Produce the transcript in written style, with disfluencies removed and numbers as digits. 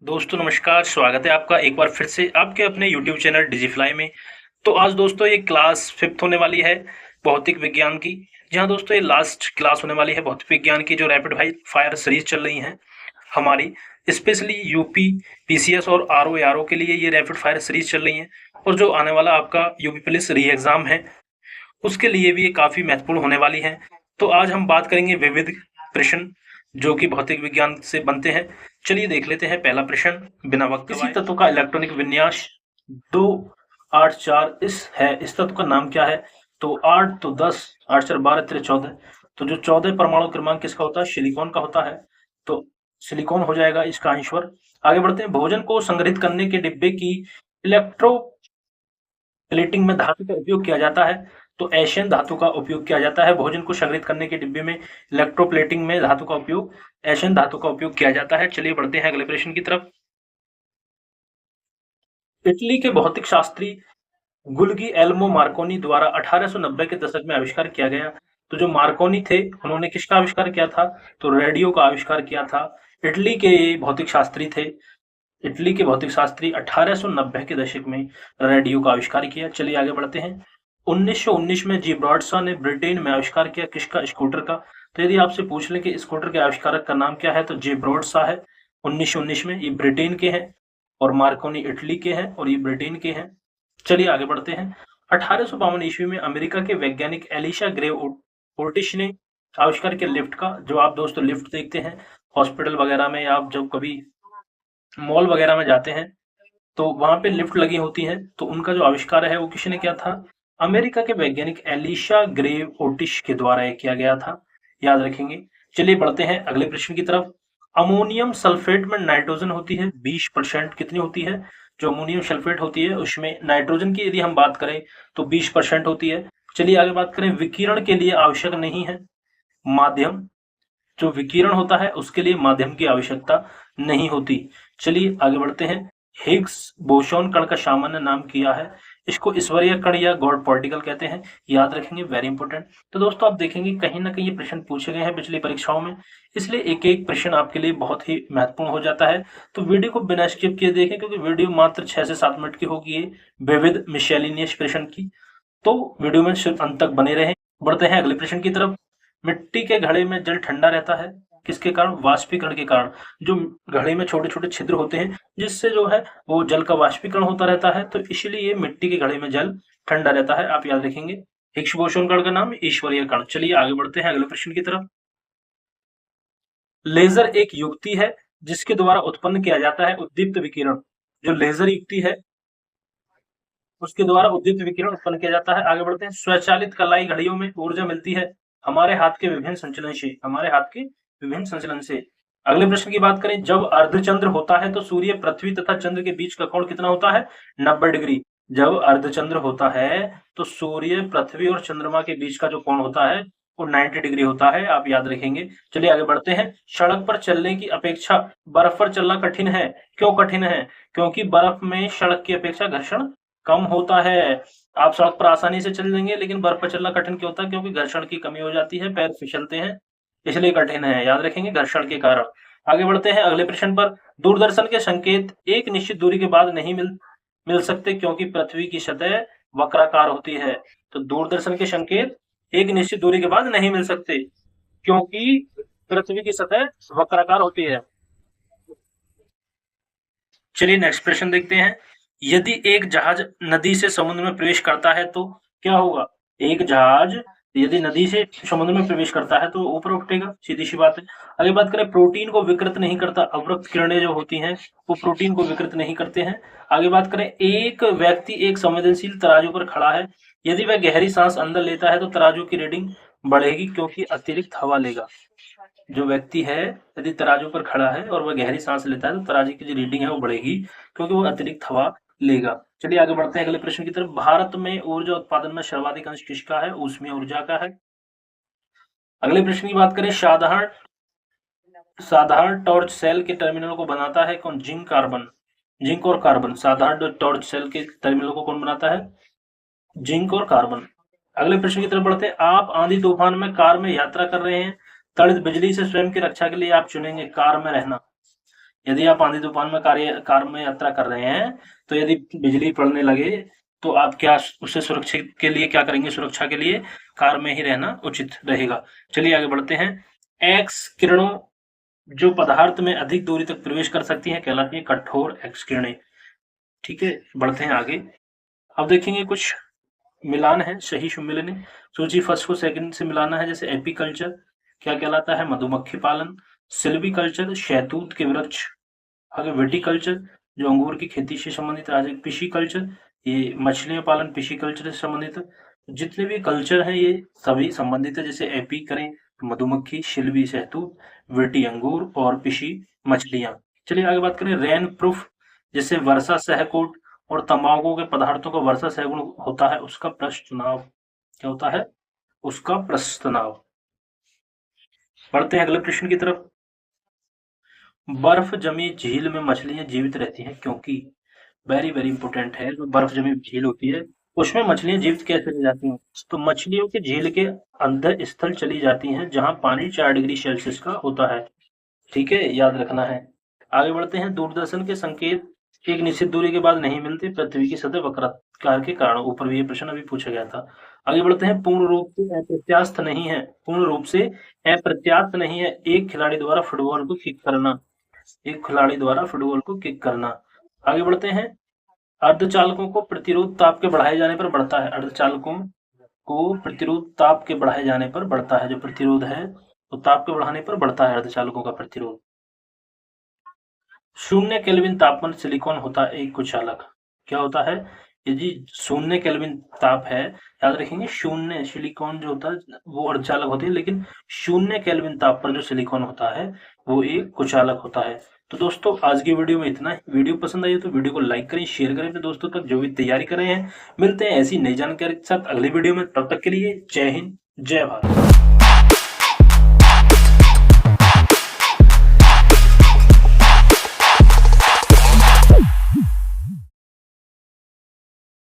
दोस्तों नमस्कार, स्वागत है आपका एक बार फिर से आपके अपने यूट्यूब चैनल डिजिफ्लाई में। तो आज दोस्तों ये क्लास 5th होने वाली है भौतिक विज्ञान की। जी हाँ दोस्तों, ये लास्ट क्लास होने वाली है भौतिक विज्ञान की, जो रैपिड फायर सीरीज चल रही है हमारी। स्पेशली यूपी, पीसीएस और आरओ एआरओ के लिए ये रैपिड फायर सीरीज चल रही है। और जो आने वाला आपका यूपी पुलिस री एग्जाम है उसके लिए भी ये काफ़ी महत्वपूर्ण होने वाली है। तो आज हम बात करेंगे विविध प्रश्न जो कि भौतिक विज्ञान से बनते हैं। चलिए देख लेते हैं पहला प्रश्न बिना वक्त गवाए। किसी तत्व का इलेक्ट्रॉनिक विन्यास 2 8 4 इस तत्व का नाम क्या है? तो 8 तो 10, 8 4 12 13 14। तो जो 14 परमाणु क्रमांक किसका होता है? सिलिकॉन का होता है। तो सिलिकॉन हो जाएगा इसका आंसर। आगे बढ़ते हैं। भोजन को संग्रहित करने के डिब्बे की इलेक्ट्रो प्लेटिंग में धातु का उपयोग किया जाता है। तो एशियन धातु का उपयोग किया जाता है। भोजन को संग्रहित करने के डिब्बे में इलेक्ट्रोप्लेटिंग में धातु का उपयोग एशियन धातु का उपयोग किया जाता है। चलिए बढ़ते हैं अगले प्रश्न की तरफ। इटली के भौतिक शास्त्री गुलगी एल्मो मार्कोनी द्वारा 1890 के दशक में आविष्कार किया गया। तो जो मार्कोनी थे उन्होंने किसका आविष्कार किया था? तो रेडियो का आविष्कार किया था। इटली के भौतिक शास्त्री थे। इटली के भौतिक शास्त्री 1890 के दशक में रेडियो का आविष्कार किया। चलिए आगे बढ़ते हैं। 1919 में जी ब्रॉडशॉ ने ब्रिटेन में आविष्कार किया किसका? स्कूटर का। तो यदि आपसे पूछ लें कि स्कूटर के आविष्कारक का नाम क्या है, तो जे ब्रॉडशॉ है। 1919 में ये ब्रिटेन के हैं और मार्कोनी इटली के हैं और ये ब्रिटेन के हैं। चलिए आगे बढ़ते हैं। 1852 ईस्वी में अमेरिका के वैज्ञानिक एलिशा ग्रे ओर्टिश ने आविष्कार किया लिफ्ट का। जो आप दोस्तों लिफ्ट देखते हैं हॉस्पिटल वगैरह में, या आप जब कभी मॉल वगैरह में जाते हैं तो वहां पे लिफ्ट लगी होती है, तो उनका जो आविष्कार है वो किसने किया था? अमेरिका के वैज्ञानिक एलिशा ग्रे ओटिश के द्वारा ये किया गया था। याद रखेंगे। चलिए बढ़ते हैं अगले प्रश्न की तरफ। अमोनियम सल्फेट में नाइट्रोजन होती है 20%। कितनी होती है? जो अमोनियम सल्फेट होती है उसमें नाइट्रोजन की यदि हम बात करें तो 20% होती है। चलिए आगे बात करें। विकिरण के लिए आवश्यक नहीं है माध्यम। जो विकिरण होता है उसके लिए माध्यम की आवश्यकता नहीं होती। चलिए आगे बढ़ते हैं। हिग्स बोसोन कण का सामान्य नाम किया है। इसको ईश्वरीय कण या गॉड पार्टिकल कहते हैं। याद रखेंगे, वेरी इंपॉर्टेंट। तो दोस्तों आप देखेंगे कहीं ना कहीं ये प्रश्न पूछे गए हैं पिछली परीक्षाओं में, इसलिए एक एक प्रश्न आपके लिए बहुत ही महत्वपूर्ण हो जाता है। तो वीडियो को बिना स्किप किए देखें, क्योंकि वीडियो मात्र 6 से 7 मिनट की होगी ये विविध मिसैलिनियस प्रश्न की। तो वीडियो में सिर्फ अंत तक बने रहें। बढ़ते हैं अगले प्रश्न की तरफ। मिट्टी के घड़े में जल ठंडा रहता है किसके कारण? वाष्पीकरण के कारण। जो घड़े में छोटे छोटे छिद्र होते हैं जिससे जो है वो जल का वाष्पीकरण होता रहता है, तो इसलिए मिट्टी के घड़े में जल ठंडा रहता है। आप याद रखेंगे। हिग्स बोसोन कण का नाम ईश्वरीय कण। चलिए आगे बढ़ते हैं अगले प्रश्न की तरफ। लेजर एक युक्ति है जिसके द्वारा उत्पन्न किया जाता है उद्दीप्त विकिरण। जो लेजर युक्ति है उसके द्वारा उद्दीप्त विकिरण उत्पन्न किया जाता है। आगे बढ़ते हैं। स्वचालित कलाई घड़ियों में ऊर्जा मिलती है हमारे हाथ के विभिन्न संचलन से। हमारे हाथ के विभिन्न संचलन से। अगले प्रश्न की बात करें। जब अर्धचंद्र होता है तो सूर्य, पृथ्वी तथा चंद्र के बीच का कोण कितना होता है? 90 डिग्री। जब अर्धचंद्र होता है तो सूर्य, पृथ्वी और चंद्रमा के बीच का जो कोण होता है वो 90 डिग्री होता है। आप याद रखेंगे। चलिए आगे बढ़ते हैं। सड़क पर चलने की अपेक्षा बर्फ पर चलना कठिन है। क्यों कठिन है? क्योंकि बर्फ में सड़क की अपेक्षा घर्षण कम होता है। आप सड़क पर आसानी से चल लेंगे, लेकिन बर्फ पर चलना कठिन क्यों होता है? क्योंकि घर्षण की कमी हो जाती है, पैर फिसलते हैं, इसलिए कठिन है। याद रखेंगे, घर्षण के कारण। आगे बढ़ते हैं अगले प्रश्न पर। दूरदर्शन के संकेत एक निश्चित दूरी के बाद नहीं मिल सकते क्योंकि पृथ्वी की सतह वक्राकार होती है। तो दूरदर्शन के संकेत एक निश्चित दूरी के बाद नहीं मिल सकते क्योंकि पृथ्वी की सतह वक्राकार होती है। चलिए नेक्स्ट प्रश्न देखते हैं। यदि एक जहाज नदी से समुद्र में प्रवेश करता है तो क्या होगा? एक जहाज यदि नदी से समुद्र में प्रवेश करता है तो ऊपर उठेगा, सीधी सी बात है। आगे बात करें। प्रोटीन को विकृत नहीं करता। अवरक्त किरणें जो होती हैं वो प्रोटीन को विकृत नहीं करते हैं। आगे बात करें। एक व्यक्ति एक संवेदनशील तराजू पर खड़ा है। यदि वह गहरी सांस अंदर लेता है तो तराजू की रीडिंग बढ़ेगी क्योंकि अतिरिक्त हवा लेगा। जो व्यक्ति है यदि तराजू पर खड़ा है और वह गहरी सांस लेता है तो तराजू की जो रीडिंग है वो बढ़ेगी क्योंकि वो अतिरिक्त हवा लेगा। चलिए आगे बढ़ते हैं अगले प्रश्न की तरफ। भारत में ऊर्जा उत्पादन में सर्वाधिक अंश किसका है? ऊष्मीय ऊर्जा का है। अगले प्रश्न की बात करें। साधारण साधारण टॉर्च सेल के टर्मिनल को बनाता है कौन? Zinc carbon. जिंक और कार्बन। साधारण टॉर्च सेल के टर्मिनल को कौन बनाता है? जिंक और कार्बन। अगले प्रश्न की तरफ बढ़ते हैं। आप आंधी तूफान में कार में यात्रा कर रहे हैं। त्वरित बिजली से स्वयं की रक्षा के लिए आप चुनेंगे कार में रहना। यदि आप आंधी तूफान में कार में यात्रा कर रहे हैं, तो यदि बिजली पड़ने लगे तो आप क्या उससे सुरक्षित के लिए क्या करेंगे? सुरक्षा के लिए कार में ही रहना उचित रहेगा। चलिए आगे बढ़ते हैं। एक्स किरणों जो पदार्थ में अधिक दूरी तक प्रवेश कर सकती हैं कहलाती हैं कठोर एक्स किरणें। ठीक है, बढ़ते हैं आगे। अब देखेंगे कुछ मिलान है, सही सम्मिलन सूची फर्स्ट को सेकंड से मिलाना है। जैसे एपीकल्चर क्या कहलाता है? मधुमक्खी पालन। सिल्वीकल्चर शहतूत के वृक्ष। आगे विटिकल्चर जो अंगूर की खेती से संबंधित है। आगे पिशीकल्चर ये मछलियां पालन पिशीकल्चर से संबंधित है। जितने भी कल्चर हैं ये सभी संबंधित है। जैसे एपी करें तो मधुमक्खी, शिल्वी शहतूत, विटी अंगूर और पिशी मछलियां। चलिए आगे बात करें रेन प्रूफ, जैसे वर्षा सहकोट और तंबाकू के पदार्थों का वर्षा सहगुण होता है उसका प्रस्तुनाव। क्या होता है? उसका प्रस्तुनाव। बढ़ते हैं अगले प्रश्न की तरफ। बर्फ जमी झील में मछलियां जीवित रहती हैं क्योंकि वेरी वेरी इंपॉर्टेंट है। जो बर्फ जमी झील होती है उसमें मछलियां जीवित कैसे रह जाती हैं? तो मछलियों की झील के अंदर स्थल चली जाती हैं जहां पानी 4 डिग्री सेल्सियस का होता है। ठीक है, याद रखना है। आगे बढ़ते हैं। दूरदर्शन के संकेत एक निश्चित दूरी के बाद नहीं मिलते पृथ्वी की सतह वक्राकार के कारण। ऊपर भी ये प्रश्न अभी पूछा गया था। आगे बढ़ते हैं। पूर्ण रूप से अप्रत्यास्थ नहीं है, पूर्ण रूप से अप्रत्यास्थ नहीं है एक खिलाड़ी द्वारा फुटबॉल को किक करना। एक खिलाड़ी द्वारा फुटबॉल को किक करना। आगे बढ़ते हैं। अर्धचालकों को प्रतिरोध ताप के बढ़ाए जाने पर बढ़ता है। अर्धचालकों को प्रतिरोध ताप के बढ़ाए जाने पर बढ़ता है। जो प्रतिरोध है तो ताप के बढ़ाने पर बढ़ता है अर्धचालकों का प्रतिरोध। 0 केल्विन तापमान सिलिकॉन होता है एक कुचालक। क्या होता है? यदि 0 केल्विन ताप है, याद रखेंगे 0 सिलिकॉन जो होता है वो अर्धचालक होती है, लेकिन 0 केल्विन ताप पर जो सिलिकॉन होता है वो एक कुचालक होता है। तो दोस्तों आज की वीडियो में इतना ही। वीडियो पसंद आई तो वीडियो को लाइक करें, शेयर करें अपने दोस्तों तक जो भी तैयारी कर रहे हैं। मिलते हैं ऐसी नई जानकारी के साथ अगली वीडियो में, तब तक के लिए जय हिंद जय भारत।